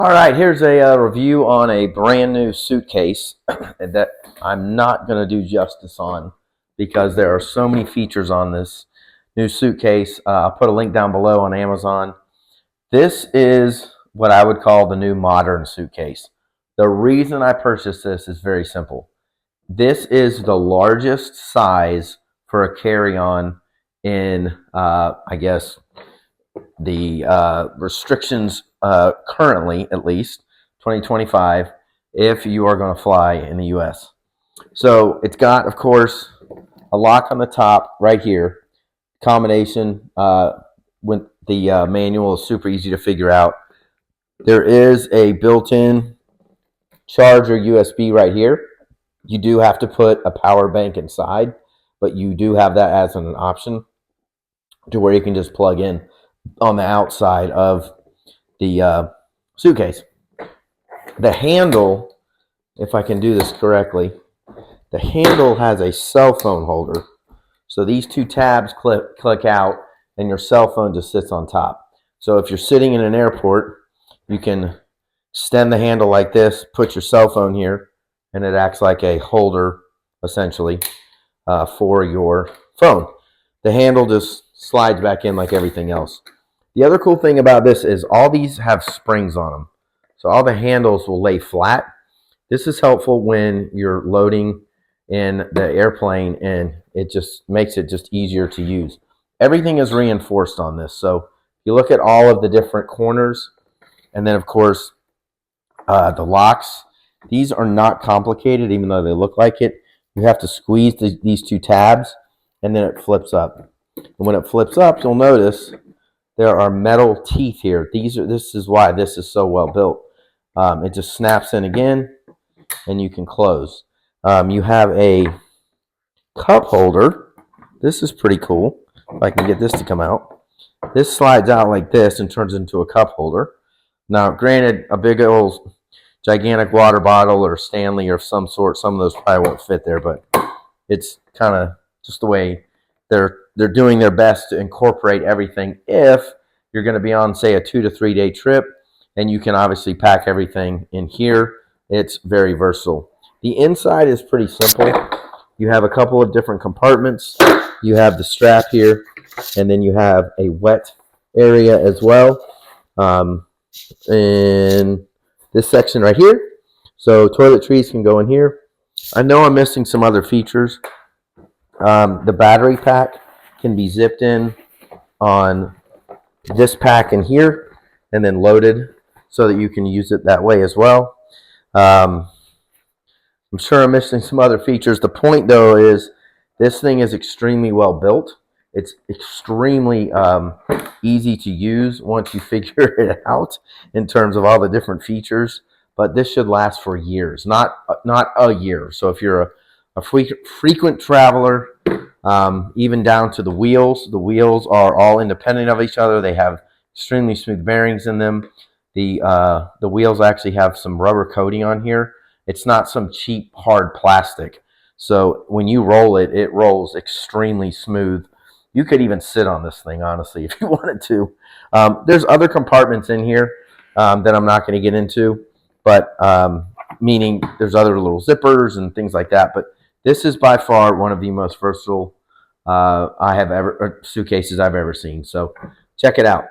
All right, here's a review on a brand new suitcase that I'm not going to do justice on because there are so many features on this new suitcase. I'll put a link down below on Amazon. This is what I would call the new modern suitcase. The reason I purchased this is very simple. This is the largest size for a carry-on in, I guess, the restrictions currently, at least 2025, if you are going to fly in the U.S. So it's got, of course, a lock on the top right here. Combination with the manual is super easy to figure out. There is a built-in charger USB right here. You do have to put a power bank inside, but you do have that as an option to where you can just plug in on the outside of the suitcase. The handle, if I can do this correctly, the handle has a cell phone holder. So these two tabs click out and your cell phone just sits on top. So if you're sitting in an airport, you can extend the handle like this, put your cell phone here, and it acts like a holder essentially for your phone. The handle just slides back in like everything else. The other cool thing about this is all these have springs on them. So all the handles will lay flat. This is helpful when you're loading in the airplane, and it just makes it just easier to use. Everything is reinforced on this. So you look at all of the different corners, and then of course the locks. These are not complicated, even though they look like it. You have to squeeze these two tabs, and then it flips up. And when it flips up, you'll notice there are metal teeth here. This is why this is so well built. It just snaps in again, and you can close. You have a cup holder. This is pretty cool. If I can get this to come out. This slides out like this and turns into a cup holder. Now, granted, a big old gigantic water bottle or Stanley or some sort, some of those probably won't fit there, but it's kind of just the way they're doing their best to incorporate everything if you're going to be on, say, a 2 to 3 day trip, and you can obviously pack everything in here. It's very versatile. The inside is pretty simple. You have a couple of different compartments. You have the strap here, and then you have a wet area as well in this section right here. So toiletries can go in here. I know I'm missing some other features. The battery pack can be zipped in on this pack in here and then loaded so that you can use it that way as well. I'm sure I'm missing some other features. The point, though, is this thing is extremely well built. It's extremely easy to use once you figure it out in terms of all the different features. But this should last for years, not a year. So if you're a frequent traveler, even down to the wheels are all independent of each other. They have extremely smooth bearings in them. The wheels actually have some rubber coating on here. It's not some cheap hard plastic. So when you roll it, it rolls extremely smooth. You could even sit on this thing, honestly, if you wanted to. There's other compartments in here that I'm not going to get into, but meaning there's other little zippers and things like that. But this is by far one of the most versatile suitcases I've ever seen. So check it out.